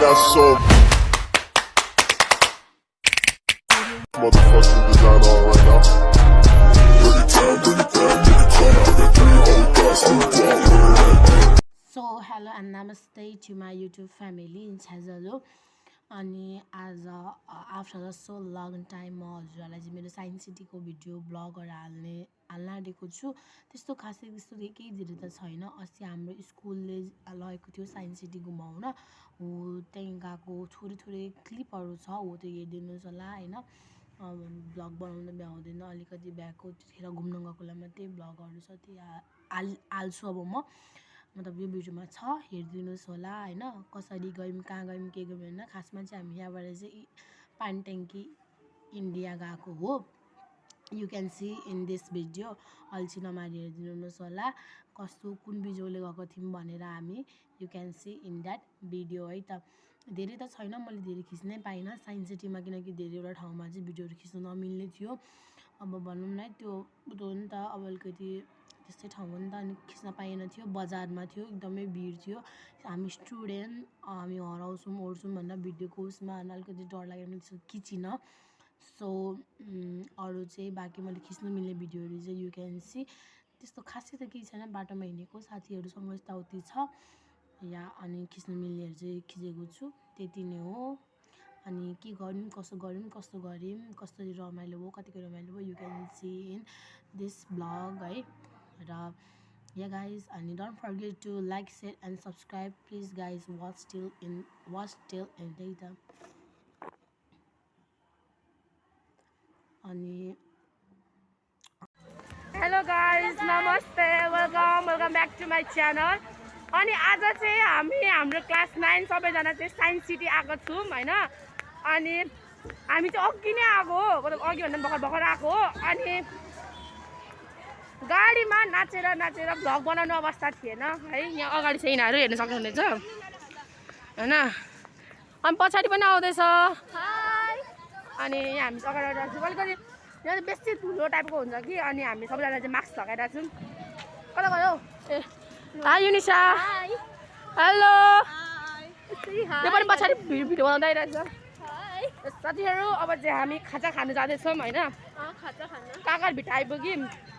got so motherfucking design on right now. Bring it down, bring it down, bring it down. I got 3 old thoughts to walk. So hello and namaste to my YouTube family in Chazalo. अनि आज after so long time म हजुरहरूलाई चाहिँ मेरो science सिटीको video ब्लगहरू हाल्न आँटेको छु। त्यस्तो खासै त्यस्तो केही धेरै त छैन। अस्ति हाम्रो स्कुलले लगेको थियो साइन्स सिटी घुमाउन, हो त्यहीँ गएको थोरै क्लिपहरू छ, हो त्यो हेरिदिनुहोस् होला होइन। ब्लग बनाउन भ्याउँदैन, अलिकति भ्याएको त्यतिखेर घुम्न गएकोलाई मात्रै ब्लगहरू छ, त्यो हाल्छु अब म। मतलब यो भिडियोमा छ, हेरिदिनुहोस् होला होइन। कसरी गयौँ, कहाँ गयौँ, के गयौँ होइन। खासमा चाहिँ हामी यहाँबाट चाहिँ पानट्याङ्की इन्डिया गएको हो। You can see in this video. अल्छी नमारी हेरिदिनुहोस् होला कस्तो कुन बिजोले गएको थियौँ भनेर हामी। You can see in that video है त। धेरै त छैन, मैले धेरै खिच्नै पाइनँ साइन्स सिटीमा, किनकि धेरैवटा ठाउँमा चाहिँ भिडियोहरू खिच्नु नमिल्ने थियो। अब भनौँ न त्यो हो नि त, अब अलिकति त्यस्तै ठाउँ हो नि त, अनि खिच्न पाइएन थियो। बजारमा थियो, एकदमै भिड थियो। हामी स्टुडेन्ट, हामी हराउँछौँ ओर्छौँ भनेर भिडियोको उसमा अलिकति डर लागेर मैले त्यसो खिचिनँ। सो अरू चाहिँ बाँकी मैले खिच्नु मिल्ने भिडियोहरू चाहिँ यु क्यान सी। त्यस्तो खासै त केही छैन, बाटोमा हिँडेको साथीहरूसँग यताउति छ या, अनि खिच्नु मिल्नेहरू चाहिँ खिचेको छु, त्यति नै हो। अनि के गऱ्यौँ, कसो गऱ्यौँ, कस्तो गऱ्यौँ, कसरी रमाइलो भयो, कतिको रमाइलो भयो, you can see in this blog है। र yeah guys, and don't forget to like, share and subscribe please guys. Watch till end later. अनि हेलो गाइज, नमस्ते, welcome back to my channel. अनि आज चाहिँ हाम्रो क्लास 9 सबैजना चाहिँ साइन्स सिटी आएको छौँ होइन। अनि हामी चाहिँ अघि नै आएको हो, मतलब अघि भन्दा भर्खर आएको हो। अनि गाडीमा नाचेर भ्लग बनाउनु अवस्था थिएन है। यहाँ अगाडि चाहिँ यिनीहरू हेर्न सक्नुहुनेछ होइन। अनि पछाडि पनि आउँदैछ। अनि यहाँ हामी अगाडि आइरहेको छौँ। अलिकति यहाँ बेसी ठुलो टाइपको हुन्छ कि, अनि हामी सबैजना चाहिँ मास्क लगाइरहेको छौँ। कता गयो? ए हाई युनिसा, हेलो। त्यो पनि पछाडि भिडियो बनाउँदै रहेछ साथीहरू। अब चाहिँ हामी खाजा खानु जाँदैछौँ होइन। काकरभिट्टा आइपुग्यौँ।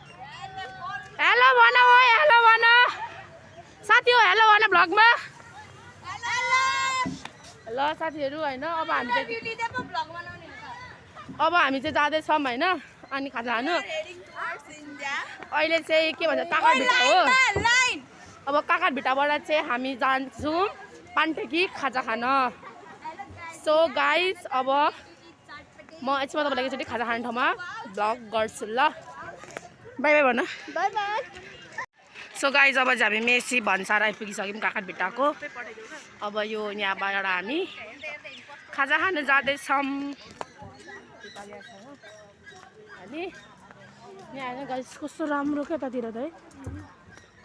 हेलो भन, ओ हेलो भन साथी, हो हेलो भन भ्लगमा। ल साथीहरू होइन, अब हामी चाहिँ जाँदैछौँ होइन। अनि खाजा खानु अहिले चाहिँ के भन्छ काकरभिट्टा हो। अब काकरभिट्टाबाट चाहिँ हामी जान्छौँ पानट्याङ्की खाजा खान। सो गाइज अब म एकछिनमा तपाईँलाई एकचोटि खाजा खाने ठाउँमा भ्लग गर्छु ल। बाई बाई भन। By by. सो गाइज अब चाहिँ हामी मेसी भन्सार आइपुगिसक्यौँ काकरभिट्टाको। अब यो यहाँबाट हामी खाजा खानु जाँदैछौँ। अनि यहाँ गाइज कस्तो राम्रो क्या यतातिर त है।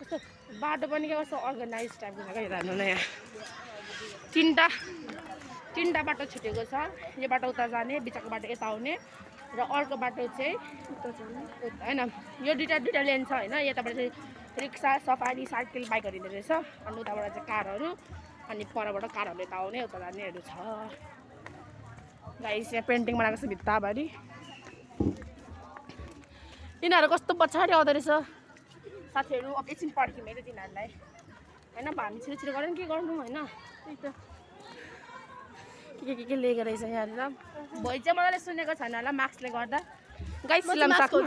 कस्तो बाटो पनि क्या कस्तो अर्गनाइज टाइपको छ क्या हेर्नु न। यहाँ तिनवटा बाटो छुटेको छ। यो बाटो उता जाने, बिचको बाटो यता आउने, र अर्को बाटो चाहिँ होइन। यो दुइटा लेन छ होइन। यताबाट चाहिँ रिक्सा, सफारी, साइकल, बाइकहरू हिँड्ने रहेछ। अनि उताबाट चाहिँ कारहरू, अनि परबाट कारहरूले यता आउने उता जानेहरू छ गाइस। यहाँ पेन्टिङ बनाएको छ भित्ताभरि। यिनीहरू कस्तो पछाडि आउँदो रहेछ साथीहरू। अब एकछिन पर्ख्यौँ है त तिनीहरूलाई होइन। अब हामी छिटो गरौँ के गर्नु होइन। त्यही त के लिएको रहेछ यहाँनिर। भोइ चाहिँ मजाले सुनेको छैन होला मास्कले गर्दा। गाइस सिलम सक्छु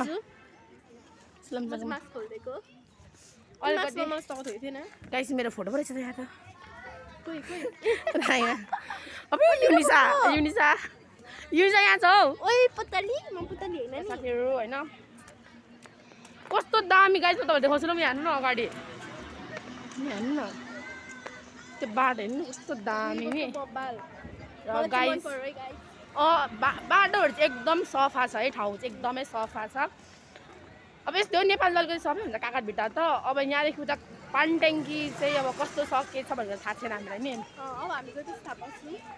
गाइस। मेरो फोटो पो रहेछ त यहाँ त। अब युनिसा यहाँ छ हौ। साथीहरू होइन कस्तो दामी गाइस, म तपाईँहरू देखाउँछु ल। म हेर्नु न अगाडि, हेर्नु न त्यो बाटो हेर्नु कस्तो दामी नि। र गाइस बाटोहरू चाहिँ एकदम सफा छ है, ठाउँ चाहिँ एकदमै सफा छ। अब यस्तो हो नेपाल जलको सफै हुन्छ काकरभिट्टा त। अब यहाँदेखि उता पानट्याङ्की चाहिँ अब कस्तो छ के छ भनेर थाहा छैन हामीलाई नि।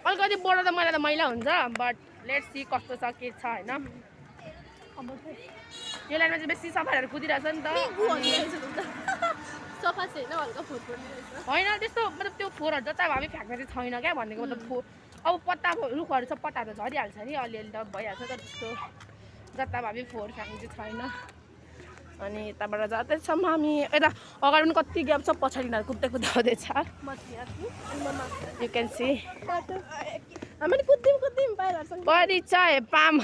अलिकति बडो त मैला हुन्छ, बट लेट्स सी कस्तो छ के छ होइन। यो लाइनमा चाहिँ बेसी सफाहरू कुदिरहेछ नि त। होइन त्यस्तो मतलब त्यो फोहोरहरू जता भए फ्याँक्ने चाहिँ छैन क्या भनेको मतलब अब पत्ता रुखहरू छ पत्ताहरू त झरिहाल्छ नि अलिअलि त भइहाल्छ तर त्यस्तो जता भए फोहोर फ्याँक्ने चाहिँ छैन अनि यताबाट जाँदैछौँ हामी यता अगाडि पनि कति ग्याप छ पछाडि कुद्दै कुद्दै आउँदैछ यु क्यान सी हामी कुद्यौँ पाइरहेको परिचय पाम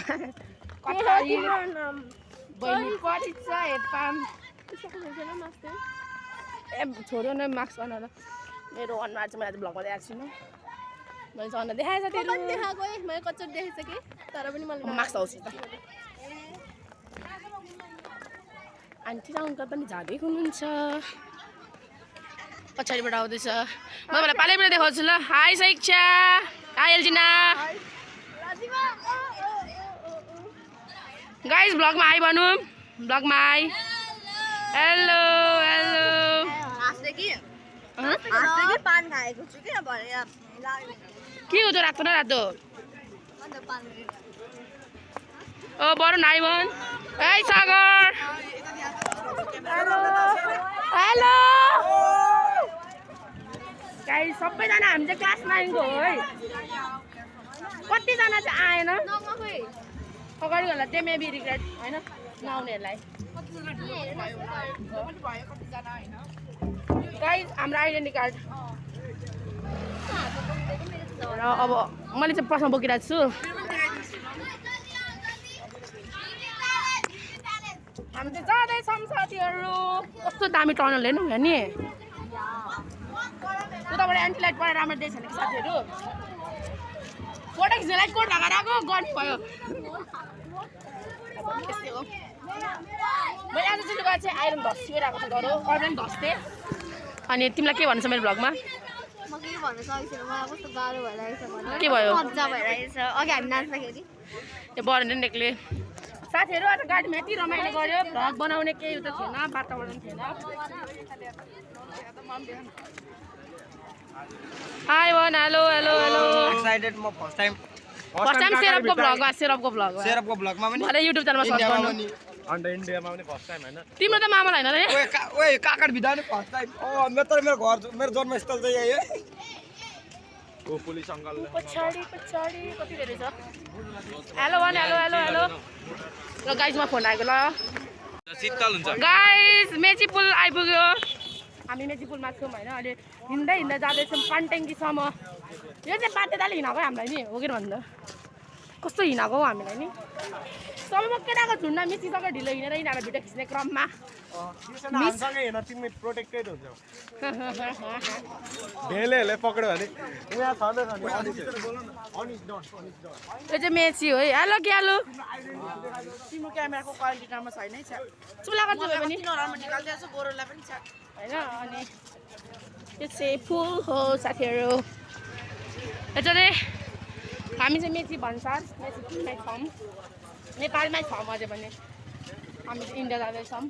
बहिनी परिचय पाम ए छोड्यो न मार्क्स बनाएर मेरो अनुहार चाहिँ मैले भ्लगमा देखाएको छुइनँ मैले चाहिँ अनुहार देखाएछ त्यो देखाएको मैले कच्चो देखेछ कि तर पनि मैले मार्क्स आउँछु त आन्टी र अङ्कल पनि जाँदै हुनुहुन्छ पछाडिबाट आउँदैछ म तपाईँलाई पालैबाट देखाउँछु ल हाई शिक्षा हाई एल्जिना गाइस ब्लगमा आइ भनौँ ब्लगमा आइ हेलो हेलो पान खाएको छु क्या के हो त्यो रातो न रातो ओ बरु नाइ भन ए सागर हेलो हेलो गाइस सबैजना हामी चाहिँ क्लास 9 को हो है कतिजना चाहिँ आएन अगाडि होला त्यो मेबी रिग्रेट होइन नआउनेहरूलाई गाइस हाम्रो आइडेन्टी कार्ड र अब मैले चाहिँ प्रश्न बोकिरहेको छु हामी चाहिँ जाँदैछौँ साथीहरू कस्तो दामी टनल हेर्नु भयो नि उताबाट एन्टी लाइट परेर राम्रो देख्छ नि साथीहरू फोटो खिच्ने लाइट कोट लगाएर आएको गर्मी भयो त्यस्तै हो मैले आजचोटि गएर चाहिँ आइरन धसिरहेको छु गरौँ अरू पनि धस्थेँ अनि तिमीलाई के भन्नु छ मेरो भ्लगमा म के भन्न सकिँदैन मलाई कस्तो गाह्रो भइरहेको छ भने के भयो मजा भइरहेको छ अघि हामी नाच्दाखेरि त्यो बरले नेकले साथीहरू आज गाडीमा यति रमाइलो गऱ्यो भ्लग बनाउने केही त थिएन वातावरण थिएन हाई वन हेलो हेलो हेलो एक्साइटेड म फर्स्ट टाइम सेरपको भ्लगमा पनि मलाई युट्युब च्यानलमा सर्च गर्नु अन्त इन्डियामा पनि फर्स्ट टाइम हैन तिम्रो त मामा हैन रे ओए काकड बिदा नि फर्स्ट टाइम मेरो घर मेरो जन्मस्थल चाहिँ यही है ओ पुलिस अंकल पछाडी कति धेरै छ हेलो वन हेलो हेलो हेलो ल गाइस मा फोन आएको ल शीतल हुन्छ गाइस मेची पुल आइपुग्यो हामी मेची पुलमा छौँ हैन अहिले हिँड्दै हिँड्दै जाँदैछौँ पानट्याङ्कीसम्म यो चाहिँ बाध्यताले हिँडाएको हामीलाई नि हो कि भन्दा कस्तो हिँडाएको हौ हामीलाई नि सब केटाको झुन्ड मिसिसक्यो ढिलो हिँडेर यिनीहरू भिडियो खिच्ने क्रममा हामीसँगै हेर्न तिमी प्रोटेक्टेड हुन्छौ ढेलेले पक्ड्यो भने यहाँ छँदै छ नि अनिस डन यो चाहिँ मेची हो है हेलो क्यालो तिम्रो क्यामेराको क्वालिटी राम्रो छैन है चुला कति भयो भने तिनीहरूमा निकाल्दै छ गोरोलाई पनि छ होइन अनि यो चाहिँ फुल हो साथीहरू यो चाहिँ हामी चाहिँ मेची भन्सार मेची पुलमै छौँ नेपालमै छौँ अझै पनि हामी चाहिँ इन्डिया जाँदैछौँ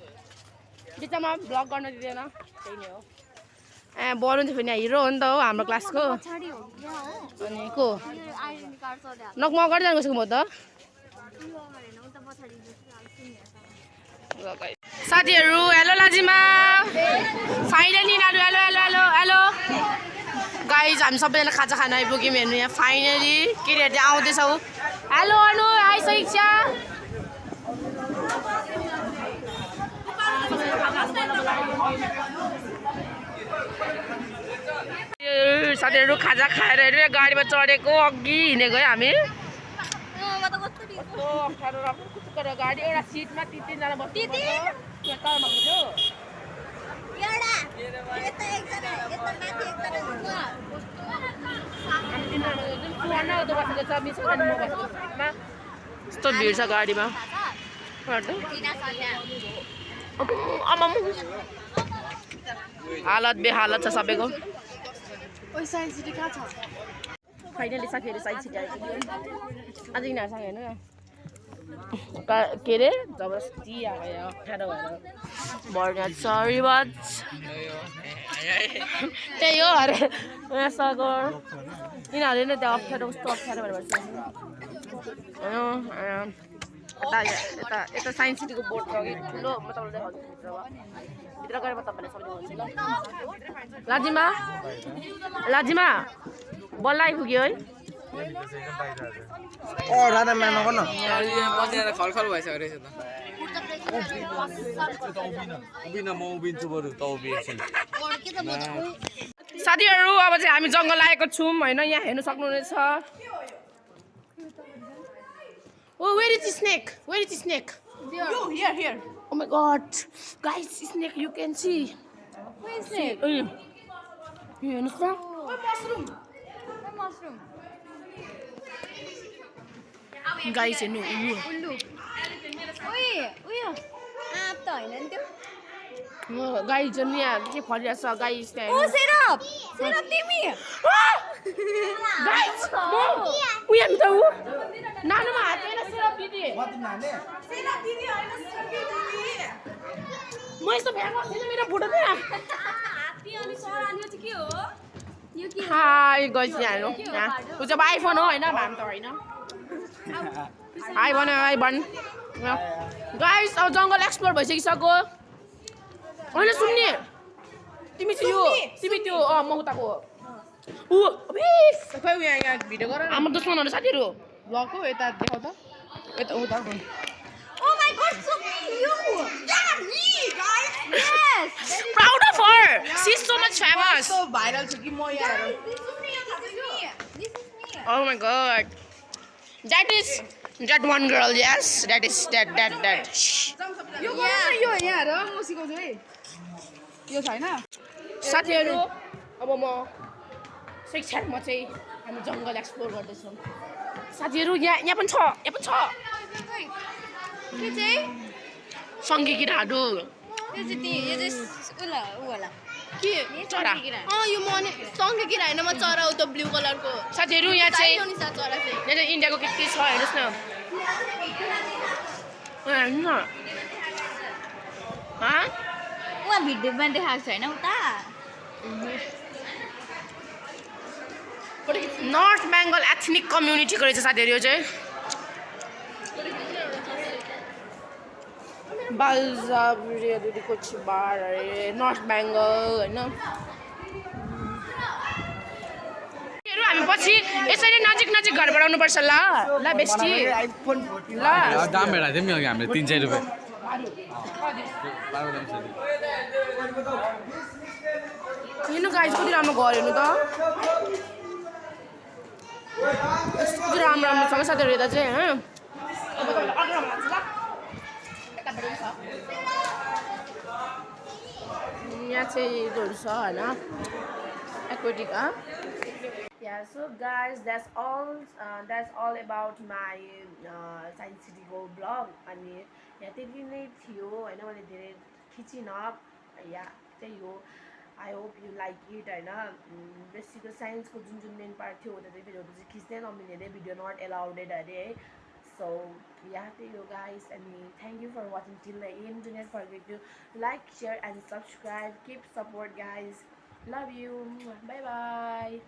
बिचमा भ्लग गर्न दिँदैन त्यही नै हो ए बरु चाहिँ फेरि हिरो हो नि त हो हाम्रो क्लासको अनि को नक म अगाडि जानु गएको म त साथीहरू हेलो लाजिमा फाइनली यिनीहरू hello hello hello hello guys हामी सबैजना खाजा खान आइपुग्यौँ हेर्नु यहाँ फाइनली केटीहरू चाहिँ आउँदैछौ हेलो अनु हाई शिक्षा साथीहरू खाजा खाएर गाडीमा चढेको अघि हिँडेको है हामी अप्ठ्यारो गाडी एउटा सिटमा तिनजना बस्नु यस्तो भिड छ गाडीमा हालत बेहालत छ सबैको फाइनली साथीहरू साइन्स सिटी आइपुग्यो अझ यिनीहरूसँग हेर्नु के अरे जबरजस्ती आयो अप्ठ्यारो भएर बढ्ने सरी बच त्यही हो अरे यहाँ सगर यिनीहरूले नै त्यहाँ अप्ठ्यारो कस्तो अप्ठ्यारो भएर बस्छ यता साइन्स सिटीको बोर्ड छ कि ठुलो म तपाईँलाई देखाउँछु भित्र गएर म तपाईँलाई सम्झाउँछु ल लाजिमा लाजिमा बल्ल आइपुग्यो है राधा म्याम नगर न खलखल भइसक्यो रहेछ त उभिन म उभिन्छु बरु त उभिएछन् साथीहरू अब चाहिँ हामी जङ्गल आएको छौँ होइन यहाँ हेर्नु सक्नुहुनेछ oh where is snake where is snake Here. Oh my god guys snake you can see snake? यो हेर्नुहोस् न Mushroom. गाइस हेर्नु Ullu. Uy. Aap त हैन नि त्यो गाई जन यहाँ के फरिरहेछ गाइस ओ सिरप सिरप तिमी गाइस उ हेर्नु त उ नानुमा हात होइन सिरप दिदी सिरप दिदी हैन सिरप दिदी म यस्तो भ्याएको छैन मेरो बुढो त्यहाँ हात्ती अनि सरानी चाहिँ के हो यो के हाई गाइस यहाँ हेर्नु यहाँ उ चाहिँ आइफोन हो होइन भाम त होइन आई भन गाइस अब जङ्गल एक्सप्लोर भइसकिसक्यो होइन सुन्ने तिमी चाहिँ यो तिमी त्यो म उताको ऊ खै यहाँ भिडियो गर हाम्रो दुश्मनहरू साथीहरू ब्लग हो यता देखाउ त यता उता Oh my god, so you! Yeah, me, guys! Yes! Proud of her she is so much famous So viral छु कि म यहाँ हेर This is me! This is me! Oh my god. That is that one girl, yes. That is that. Shh. यो गर न यो यहाँ हेर म सिकाउँछु है यो छैन साथीहरू अब म शिक्षामा चाहिँ हामी जङ्गल एक्सप्लोर गर्दैछौँ साथीहरू यहाँ पनि छ के चाहिँ सङ्गे किराहरू यो चाहिँ होला के चरा यो म सँगै किरा हैन म चरा हो त ब्लू कलरको साथीहरू यहाँ चाहिँ अनुसार चरा चाहिँ यहाँ चाहिँ इन्डियाको के छ हेर्नुहोस् न हेर्नु न उहाँ भिडियोमा देखाएको छैन उता नर्थ बेङ्गल एथनिक कम्युनिटीको रहेछ साथीहरू यो चाहिँ बाल्जाबुरीको छिबार अरे नर्थ बेङ्गल होइन हामी पछि यसरी नजिक घर बढाउनुपर्छ ल बेस्टी ल दाम हेरेको थियौँ नि हामीले 300 रुपियाँ हेर्नु गाइस कति राम्रो घर हेर्नु त कति राम्रो छ साथीहरू यता चाहिँ होइन अब तपाईँलाई अर्को ठाउँमा लान्छु ल यतापट्टि छ यहाँ चाहिँ जोहरू छ होइन aquatic Yeah, so guys, that's all about my Science City को vlog अनि यहाँ त्यति नै थियो होइन मैले धेरै खिचिनँ या त्यही हो I hope you like it होइन बेसीको साइन्सको जुन मेन पार्ट थियो त्यो चाहिँ भिडियोहरू चाहिँ खिच्दै नमिल्ने अरे भिडियो नट एलाउडेड अरे है सो या त्यही हो गाइस अनि thank you for watching till the end do not forget to like share and subscribe keep support guys love you bye by